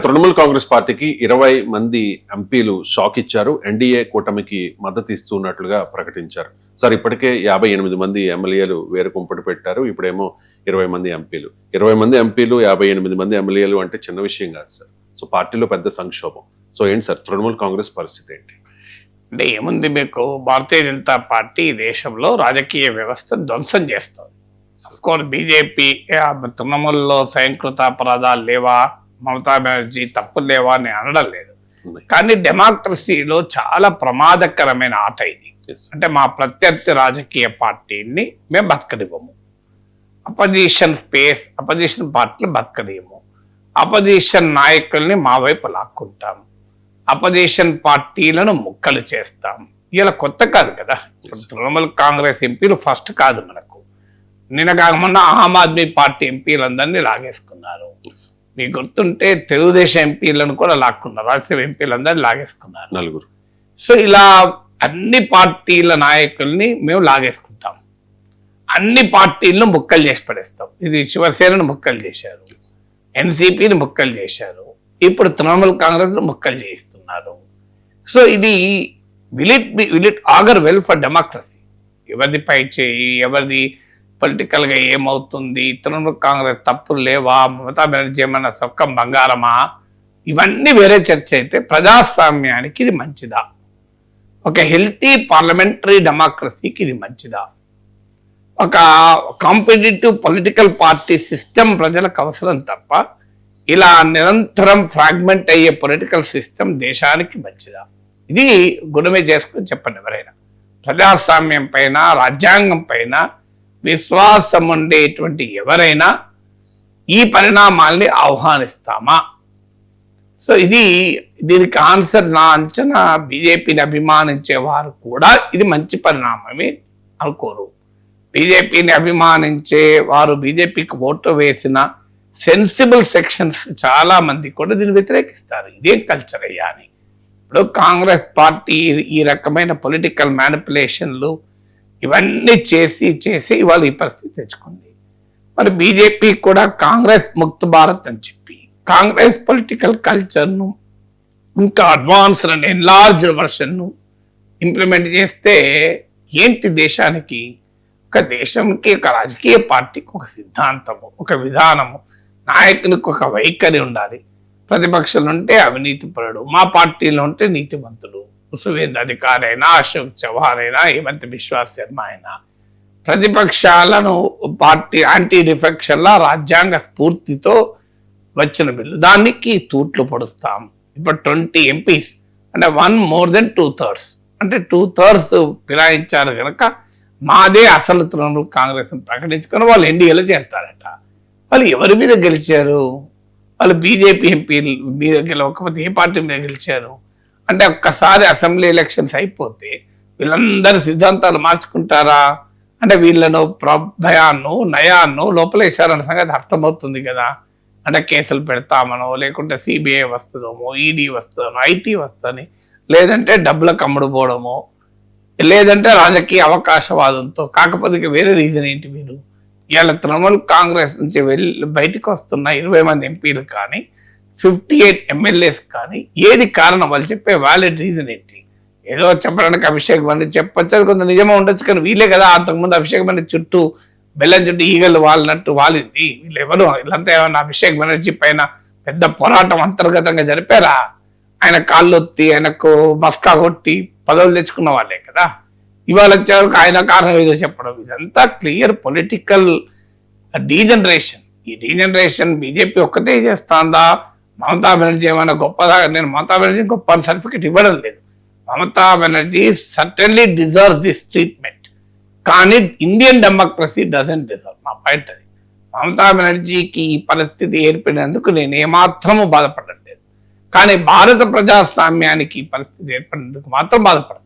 తృణమూల్ కాంగ్రెస్ పార్టీకి 20 మంది ఎంపీలు షాక్ ఇచ్చారు. ఎన్డీఏ కూటమికి మద్దతు ఇస్తున్నట్లుగా ప్రకటించారు. సార్, ఇప్పటికే 58 మంది ఎమ్మెల్యేలు వేరు కుంపటి పెట్టారు. ఇప్పుడేమో 20 మంది ఎంపీలు. 20 మంది ఎంపీలు, 58 మంది ఎమ్మెల్యేలు అంటే చిన్న విషయం కాదు సార్. సో పార్టీలో పెద్ద సంక్షోభం. సో ఏంటి సార్ తృణమూల్ కాంగ్రెస్ పరిస్థితి ఏంటి? అంటే ఏముంది, మీకు భారతీయ జనతా పార్టీ దేశంలో రాజకీయ వ్యవస్థను ధ్వంసం చేస్తుంది. అఫ్కోర్స్ బీజేపీ తృణమూల్లో స్వయంకృత అపరాధాలు లేవా, మమతా బెనర్జీ తప్పులు లేవా అని అనడం లేదు. కానీ డెమోక్రసీలో చాలా ప్రమాదకరమైన ఆట ఇది. అంటే మా ప్రత్యర్థి రాజకీయ పార్టీని మేము బతకనివ్వము, అపోజిషన్ పార్టీలు బతకనివ్వము, అపోజిషన్ నాయకుల్ని మా వైపు లాక్కుంటాం, అపోజిషన్ పార్టీలను ముక్కలు చేస్తాం. ఇలా కొత్త కాదు కదా. తృణమూల్ కాంగ్రెస్ ఎంపీలు ఫస్ట్ కాదు మనకు. నిన్న కాకుండా ఆమ్ ఆద్మీ పార్టీ ఎంపీలందరినీ లాగేసుకున్నారు. మీకు గుర్తుంటే తెలుగుదేశం ఎంపీలను కూడా లాక్కున్నారు, రాజ్యసభ ఎంపీలందరినీ లాగేసుకున్నారు 4. సో ఇలా అన్ని పార్టీల నాయకుల్ని మేము లాగేసుకుంటాం, అన్ని పార్టీలను ముక్కలు చేసి పడేస్తాం. ఇది శివసేనను ముక్కలు చేశారు, ఎన్సీపీని ముక్కలు చేశారు, ఇప్పుడు తృణమూల్ కాంగ్రెస్ ముక్కలు చేయిస్తున్నారు. సో ఇది will it augur well for democracy? ఎవరిది పై చేయి, ఎవరిది పొలిటికల్గా ఏమవుతుంది, తృణమూల్ కాంగ్రెస్ తప్పులు లేవా, మమతా బెనర్జీ ఏమన్నా సొక్కం బంగారమా, ఇవన్నీ వేరే చర్చ అయితే ప్రజాస్వామ్యానికి ఇది మంచిదా? ఒక హెల్తీ పార్లమెంటరీ డెమోక్రసీకి ఇది మంచిదా? ఒక కాంపిటేటివ్ పొలిటికల్ పార్టీ సిస్టమ్ ప్రజలకు అవసరం తప్ప ఇలా నిరంతరం ఫ్రాగ్మెంట్ అయ్యే పొలిటికల్ సిస్టమ్ దేశానికి మంచిదా? ఇది గుణమే చేసుకుని చెప్పండి ఎవరైనా. ప్రజాస్వామ్యం పైన, రాజ్యాంగం పైన విశ్వాసం ఉండేటువంటి ఎవరైనా ఈ పరిణామాల్ని ఆహ్వానిస్తామా? సో దీనికి ఆన్సర్ నా అంచనా బీజేపీని అభిమానించే వారు కూడా ఇది మంచి పరిణామమే అనుకోరు. బీజేపీని అభిమానించే వారు, బీజేపీకి ఓటు వేసిన సెన్సిబుల్ సెక్షన్స్ చాలా మంది కూడా దీన్ని వ్యతిరేకిస్తారు. ఇదేం కల్చర్ అయ్యా అని. ఇప్పుడు కాంగ్రెస్ పార్టీ ఈ రకమైన పొలిటికల్ మ్యానిపులేషన్లు ఇవన్నీ చేసి ఇవాళ ఈ పరిస్థితి తెచ్చుకుంది. మరి బీజేపీ కూడా కాంగ్రెస్ ముక్త భారత్ అని చెప్పి కాంగ్రెస్ పొలిటికల్ కల్చర్ను ఇంకా అడ్వాన్స్డ్ అండ్ ఎన్లార్జ్డ్ వర్షన్ను ఇంప్లిమెంట్ చేస్తే ఏంటి దేశానికి? ఒక దేశంకి, ఒక రాజకీయ పార్టీకి ఒక సిద్ధాంతము, ఒక విధానము, నాయకునికి ఒక వైఖరి ఉండాలి. ప్రతిపక్షాలు ఉంటే అవినీతిపరుడు, మా పార్టీలో ఉంటే నీతిమంతుడు, సువేంద్ర అధికారి అయినా, అశోక్ చౌహాన్ అయినా, హేమంత్ బిశ్వా శర్మ అయినా, ప్రతిపక్షాలను పార్టీ యాంటీ డిఫెక్షన్లా రాజ్యాంగ స్ఫూర్తితో వచ్చిన బిల్లు, దానికి తూట్లు పొడుస్తాం. ఇప్పుడు 20 ఎంపీస్ అంటే 1 more than 2/3 అంటే 2/3 ఫిరాయించారు కనుక మాదే అసలు తృణమూల్ కాంగ్రెస్ ప్రకటించుకొని వాళ్ళు ఎన్డీఏలో చేరతారట. వాళ్ళు ఎవరి మీద గెలిచారు? వాళ్ళు బీజేపీ ఎంపీలు మీద గెలవకపోతే ఏ పార్టీ మీద గెలిచారు? అంటే ఒక్కసారి అసెంబ్లీ ఎలక్షన్స్ అయిపోతే వీళ్ళందరూ సిద్ధాంతాలు మార్చుకుంటారా? అంటే వీళ్ళను భయాన్నో నయాన్నో లోపలేశారన్న సంగతి అర్థమవుతుంది కదా. అంటే కేసులు పెడతామనో, లేకుంటే సిబిఐ వస్తుందేమో, ఈడీ వస్తుందనో, ఐటీ వస్తుందని, లేదంటే డబ్బులకు అమ్ముడుపోవడమో, లేదంటే రాజకీయ అవకాశవాదంతో. కాకపోతే వేరే రీజన్ ఏంటి? మీరు ఇవాళ తృణమూల్ కాంగ్రెస్ నుంచి బయటకు వస్తున్న 20 మంది ఎంపీలు కానీ, 58 ఎమ్మెల్యేస్ కానీ ఏది కారణం? వాళ్ళు చెప్పే వ్యాలిడ్ రీజన్ ఏంటి? ఏదో చెప్పడానికి అభిషేక్ బెనర్జీ చెప్పచ్చు, అది కొంత నిజమా ఉండొచ్చు, కానీ వీళ్ళే కదా అంతకుముందు అభిషేక్ బెనర్జీ చుట్టూ బెల్లం చుట్టూ ఈగలు వాలినట్టు వాలింది. వీళ్ళు ఎవరు? వీళ్ళంతా ఏమన్నా అభిషేక్ బెనర్జీ పైన పెద్ద పోరాటం అంతర్గతంగా జరిపారా? ఆయన కాళ్ళొత్తి, ఆయనకు మస్కా కొట్టి పదవులు తెచ్చుకున్న వాళ్ళే కదా. ఇవాళ వచ్చేవరకు ఆయన కారణం ఏదో చెప్పడం, ఇదంతా క్లియర్ పొలిటికల్ డీజనరేషన్. ఈ డీజనరేషన్ బీజేపీ ఒక్కటే చేస్తుందా? మమతా బెనర్జీ ఏమైనా గొప్పదా? నేను మమతా బెనర్జీ గొప్ప సర్టిఫికేట్ ఇవ్వడం లేదు. Mamata Banerjee certainly deserve this treatment, కానీ ఇండియన్ డెమోక్రసీ డజంట్ డిజర్వ్. మా పాయింట్ అది. మమతా బెనర్జీకి ఈ పరిస్థితి ఏర్పడినందుకు నేను ఏమాత్రము బాధపడలేదు, కానీ భారత ప్రజాస్వామ్యానికి ఈ పరిస్థితి ఏర్పడినందుకు మాత్రం బాధపడతాను.